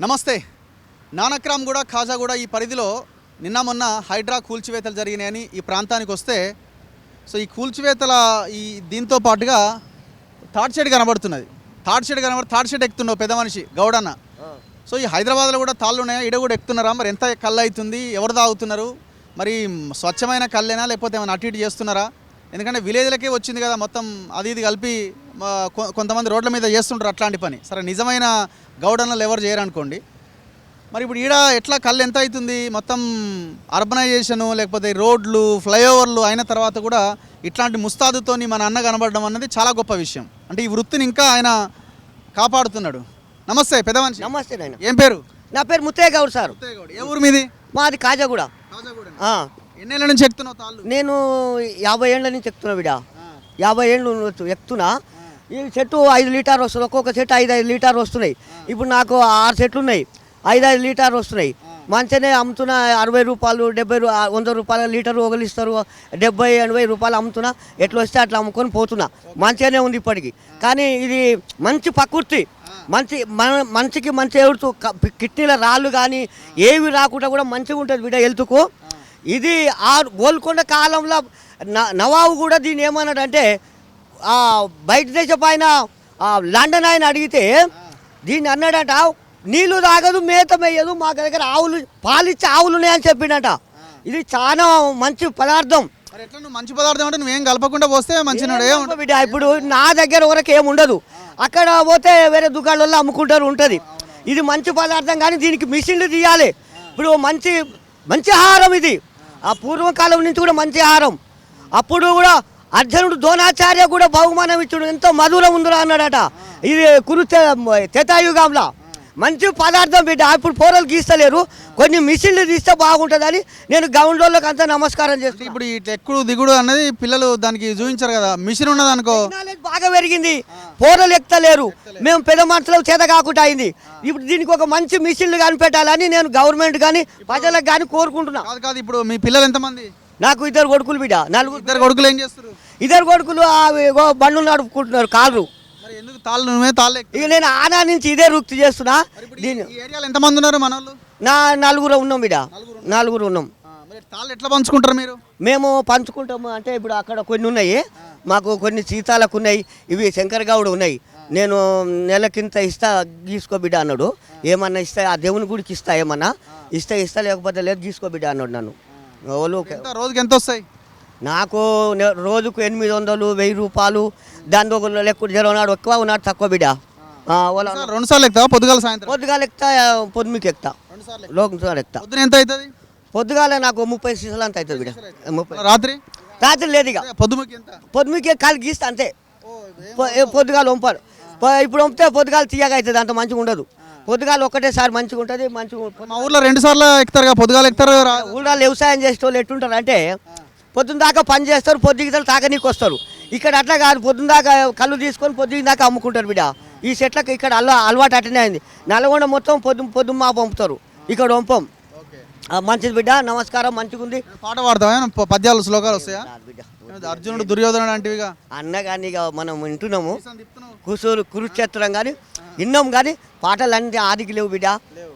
నమస్తే. నానక్రామ్గూడ, ఖాజాగూడ ఈ పరిధిలో నిన్న మొన్న హైడ్రా కూల్చివేతలు జరిగినాయని ఈ ప్రాంతానికి వస్తే సో ఈ కూల్చివేతల దీంతో పాటుగా థర్డ్ షెడ్ కనబడుతున్నది. థర్డ్ షెడ్ ఎక్కుతున్నావు పెద్ద మనిషి గౌడన్న. సో ఈ హైదరాబాద్లో కూడా తాళ్ళు ఉన్నాయా? ఈడ కూడా ఎక్కుతున్నారా? మరి ఎంత కళ్ళు అవుతుంది? ఎవరు తాగుతున్నారు? మరి స్వచ్ఛమైన కళ్ళేనా లేకపోతే ఏమైనా అటు ఇటు చేస్తున్నారా? ఎందుకంటే విలేజ్లకే వచ్చింది కదా మొత్తం, అది ఇది కలిపి కొంతమంది రోడ్ల మీద చేస్తుంటారు అట్లాంటి పని. సరే, నిజమైన గౌడన్నలు ఎవరు చేయరనుకోండి. మరి ఇప్పుడు ఈడ ఎట్లా కళ్ళు ఎంత అవుతుంది? మొత్తం అర్బనైజేషను లేకపోతే రోడ్లు ఫ్లైఓవర్లు అయిన తర్వాత కూడా ఇట్లాంటి ముస్తాదుతోని మన అన్న కనబడడం అన్నది చాలా గొప్ప విషయం. అంటే ఈ వృత్తిని ఇంకా ఆయన కాపాడుతున్నాడు. నమస్తే పెద్ద మనిషి. నమస్తే నాయన. ఏం పేరు? నా పేరు ముత్తయ్య గౌడ్ సార్. ఏ ఊరు మీది? మాది కాజాగూడ. ఎన్నేళ్ళ నుంచి ఎక్కుతున్నావు తాళ్ళు? నేను 50 ఏళ్ళ నుంచి ఎక్కుతున్నా బిడ్డ. 50 ఏళ్ళు ఎక్కుతున్నా. ఈ చెట్టు 5 లీటర్ వస్తుంది, ఒక్కొక్క చెట్టు 5 లీటర్ వస్తున్నాయి. ఇప్పుడు నాకు 6 చెట్లు ఉన్నాయి, 5 లీటర్ వస్తున్నాయి. మంచిగానే అమ్ముతున్నా. 60 రూపాయలు 70 100 రూపాయల లీటరు ఒకలిస్తారు. 70-80 రూపాయలు అమ్ముతున్నా. ఎట్లా వస్తే అట్లా అమ్ముకొని పోతున్నా. మంచిగానే ఉంది ఇప్పటికి. కానీ ఇది మంచి ప్రకృతి, మంచికి మంచి ఎడుతూ కిడ్నీల రాళ్ళు కానీ ఏవి రాకుండా కూడా మంచిగా ఉంటుంది బిడ్డ హెల్త్కు. ఇది గోల్కొండ కాలంలో నవాబు కూడా దీన్ని ఏమన్నాడంటే, బయట దేశ పైన లండన్ ఆయన అడిగితే దీన్ని అన్నాడట, నీళ్లు తాగదు మేత మేయదు, మా దగ్గర ఆవులు పాలిచ్చే ఆవులు ఉన్నాయని చెప్పిండట. ఇది చాలా మంచి పదార్థం. మంచి పదార్థం అంటే నువ్వేం కలపకుండా పోస్తే మంచి బిడ్డ. ఇప్పుడు నా దగ్గర వరకు ఏముండదు, అక్కడ పోతే వేరే దుకాణాలలో అమ్ముకుంటారు ఉంటుంది. ఇది మంచి పదార్థం, కానీ దీనికి మిషన్లు తీయాలి. ఇప్పుడు మంచి ఆహారం ఇది. ఆ పూర్వకాలం నుంచి కూడా మంచి ఆహారం. అప్పుడు కూడా అర్జునుడు ద్రోణాచార్య కూడా బహుమానం ఇచ్చుడు, ఎంతో మధురం ఉందిరా అన్నాడట. ఇది త్రేతాయుగంలో మంచి పదార్థం బిడ్డ. ఇప్పుడు పోరలు గీస్తలేరు, కొన్ని మిషన్లు తీస్తే బాగుంటుందని నేను గౌండ్లోకి అంతా నమస్కారం చేస్తాను. ఇప్పుడు ఇట్లా ఎక్కుడు దిగుడు అన్నది పిల్లలు దానికి చూపించారు కదా, మిషన్ ఉన్నది అనుకో, బాగా పెరిగింది. పోరలు ఎక్కలేరు, మేము పెద్ద మనుషులు చేత కాకుండా అయింది. ఇప్పుడు దీనికి ఒక మంచి మిషన్లు కనిపెట్టాలని నేను గవర్నమెంట్ కానీ ప్రజలకు కానీ కోరుకుంటున్నా. కాదు, ఇప్పుడు మీ పిల్లలు ఎంతమంది? నాకు 2 కొడుకులు బిడ్డ. 2 కొడుకులు ఏం చేస్తారు? 2 కొడుకులు బండ్లు నడుపుకుంటున్నారు, కాళ్ళు. ఎందుకు తాళ్ళు? ఇక నేను ఆనా నుంచి ఇదే వృత్తి చేస్తున్నా. ఎంతమంది ఉన్నారు మన వాళ్ళు? 4 ఉన్నాం బిడ్డ. 4 ఉన్నాం. తాళ్ళు ఎట్లా పంచుకుంటారు మీరు? మేము పంచుకుంటాము అంటే, ఇప్పుడు అక్కడ కొన్ని ఉన్నాయి, మాకు కొన్ని సీతాలకు ఉన్నాయి, ఇవి శంకర్ గౌడ్ ఉన్నాయి. నేను నెలకింత ఇస్తా, గీసుకో బిడ్డ అన్నాడు. ఏమన్నా ఇస్తా, ఆ దేవుని గుడికి ఇస్తా, ఏమన్నా ఇస్తా లేకపోతే లేదు, గీసుకో బిడ్డ అన్నాడు నన్ను. రోజుకి ఎంత వస్తాయి? నాకు రోజుకు 800, 1000 రూపాయలు. దాని ఒక లెక్క జరవనాడు ఎక్కువ ఉన్నాడు, తక్కువ బిడ్డ. 2 సార్లు ఎక్కుతా? పొద్దుగాల సాయంత్రం? పొద్దుగాల ఎక్కుతా, పొద్దుమికి ఎక్కుతా, లోకసారి ఎక్కుతా. ఎంత అవుతుంది? పొద్దుగాల నాకు 30 సీసాలు అంత అవుతుంది బిడ్డ. 30. రాత్రి లేదు, ఇక పొద్దుమికి కాలు గీస్తా అంతే. పొద్దుగాల వంపాడు. ఇప్పుడు వంపితే పొద్దుగాల తీయగా అవుతుంది, అంత మంచిగా ఉండదు. పొద్దుగాల ఒక్కటేసారి మంచిగా ఉంటుంది. మా ఊర్లో 2 సార్లు ఎక్కుతారు, పొద్దుగాల ఎక్కుతారు. ఊళ్ళో వ్యవసాయం చేసే వాళ్ళు ఎట్టుంటారు అంటే, పొద్దున్న దాకా పని చేస్తారు, పొద్దుగితలు తాకనీకి వస్తారు. ఇక్కడ అట్లా కాదు, పొద్దున్న దాకా కళ్ళు తీసుకొని పొద్దున్న దాకా అమ్ముకుంటారు బిడ్డ. ఈ చెట్లకు ఇక్కడ అలవాటు అట్టనే అయింది. నల్గొండ మొత్తం పొద్దున్న మా పంపుతారు, ఇక్కడ వంపం. మంచిది బిడ్డ, నమస్కారం. మంచిగా ఉంది. పాట పాడతావా? పద్యాలు శ్లోకాలు వస్తాయా? అర్జునుడు దుర్యోధనుడు అంటివిగా అన్న కానీ ఇక మనం వింటున్నాము. కురుక్షేత్రం కానీ విన్నాం, కానీ పాటలు అన్నీ ఆదికి లేవు బిడ్డ.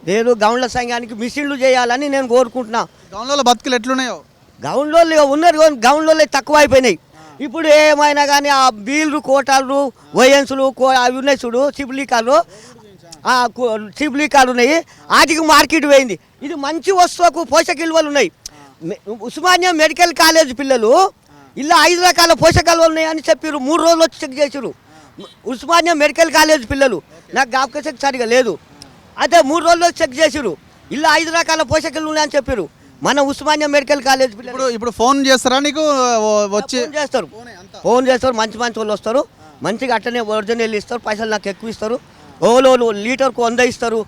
లేదు, గౌండ్ల సంఘానికి మిషన్లు చేయాలని నేను కోరుకుంటున్నా. గౌండ్ల బతుకులు ఎట్లున్నాయో? గౌండ్లో ఉన్నారు, గౌండ్లో తక్కువ అయిపోయినాయి. ఇప్పుడు ఏమైనా కానీ ఆ బీళ్ళు, కోటాలు, వయన్సులు అవి ఉన్నాయి చూడు, సిబ్లీకాలు ఉన్నాయి, వాటికి మార్కెట్ పోయింది. ఇది మంచి వస్తువుకు పోషక విలువలు ఉన్నాయి. ఉస్మానియా మెడికల్ కాలేజ్ పిల్లలు ఇలా 5 రకాల పోషక విలువలు ఉన్నాయని చెప్పారు. 3 రోజులు వచ్చి చెక్ చేసారు. ఉస్మానియా మెడికల్ కాలేజ్ పిల్లలు, నాకు జ్ఞాపకం సరిగా లేదు, అయితే 3 రోజులు చెక్ చేసారు. ఇలా 5 రకాల పోషక విలువలు ఉన్నాయని చెప్పారు మన ఉస్మానియా మెడికల్ కాలేజ్ పిల్లలు. ఇప్పుడు ఫోన్ చేస్తారా నీకు? ఫోన్ చేస్తారు, మంచి వాళ్ళు వస్తారు, మంచిగా అట్టనే ఒరిజినల్ ఇస్తారు, పైసలు నాకు ఎక్కువ ఇస్తారు. ఓలో లీటర్కు 100 ఇస్తారు,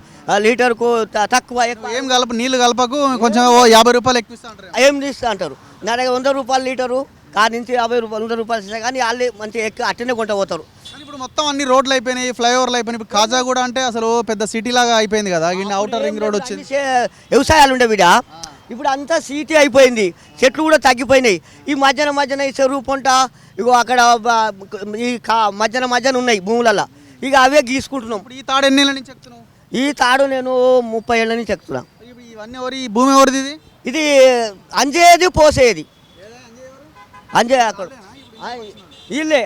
లీటర్కు తక్కువ. ఏం నీళ్ళు కలపకు, కొంచెం 50 రూపాయలు ఎక్కువ ఏం తీస్తా అంటారు. నా దగ్గర 100 రూపాయలు లీటరు, కాడి నుంచి 50 రూపాయలు 100 రూపాయలు ఇస్తాయి, కానీ వాళ్ళు మంచిగా ఎక్కువ అట్టనే కొంట పోతారు. ఇప్పుడు మొత్తం అన్ని రోడ్లు అయిపోయినాయి, ఫ్లైఓవర్లు అయిపోయినాయి. ఇప్పుడు ఖాజాగూడ అంటే అసలు పెద్ద సిటీ లాగా అయిపోయింది కదా, అవుటర్ రింగ్ రోడ్ వచ్చింది. వ్యవసాయాలు ఉండే బిడ్డ, ఇప్పుడు అంతా సిటీ అయిపోయింది, చెట్లు కూడా తగ్గిపోయినాయి. ఈ మధ్యన ఈ చెరువు పొంట ఇగో అక్కడ ఈ మధ్యన ఉన్నాయి భూములలో, ఇక అవే గీసుకుంటున్నాం. ఈ తాడు ఎన్ని నెలల నుంచి ఎక్కుతున్నావు? ఈ తాడు నేను 30 ఏళ్ళ నుంచి ఎక్కుతున్నా. ఇవన్నీ ఎవరి ఈ భూమి ఎవరిది ఇది? ఇది అంజేది పోసేది అంజే అక్కడ వీళ్ళే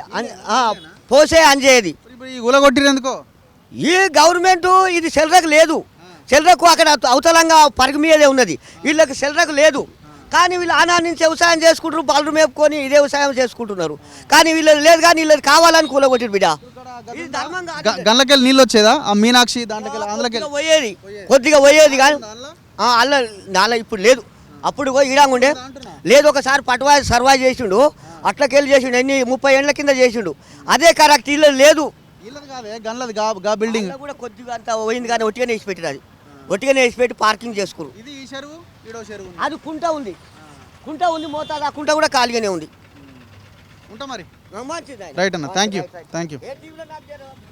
పోసే అంజేది. ఇప్పుడు ఈ ఊలగొట్టిరు ఎందుకో? ఈ గవర్నమెంట్ ఇది సెల్రకు లేదు, సెల్రకు అక్కడ అవతలంగా పరుగు మీదే ఉన్నది, వీళ్ళకి సెల్రకు లేదు. కానీ వీళ్ళు ఆనా నుంచి వ్యవసాయం చేసుకుంటారు, బళ్ళు మేపుకొని ఇదే వ్యవసాయం చేసుకుంటున్నారు. కానీ వీళ్ళది లేదు, కానీ వీళ్ళది కావాలని కూలగొట్టిరు బిడ్డ. ఇది ధర్మం కాదు. గండ్లకెళ్ళి నీళ్ళు వచ్చేదా? ఆ మీనాక్షి దాంట్లోకి అందులోకి పోయేది, కొద్దిగా పోయేది కానీ అల్ల నాల ఇప్పుడు లేదు. అప్పుడు ఈడంగుండే లేదు. ఒకసారి పట్వా సర్వా చేసిండు, అట్లకెళ్ళి చేసిండు, ఎన్ని 30 ఏళ్ళ కింద చేసిండు. అదే కరెక్ట్. ఇల్లు లేదు, గండ్లది గా బిల్డింగ్ కూడా కొద్దిగా అంత పోయింది, కానీ ఒట్టిగానే వేసి పెట్టిరు. అది ఒట్టిగానే వేసి పెట్టి పార్కింగ్ చేసుకురు. ఇది ఈ చెరువు, ఈడో చెరువు. అది కుంట ఉంది, కుంట ఉంది, మోతాదు ఆ కుంట కూడా ఖాళీగానే ఉంది. ఉంటా మరి. మంచిది. రైట్ అన్న, థ్యాంక్ యూ.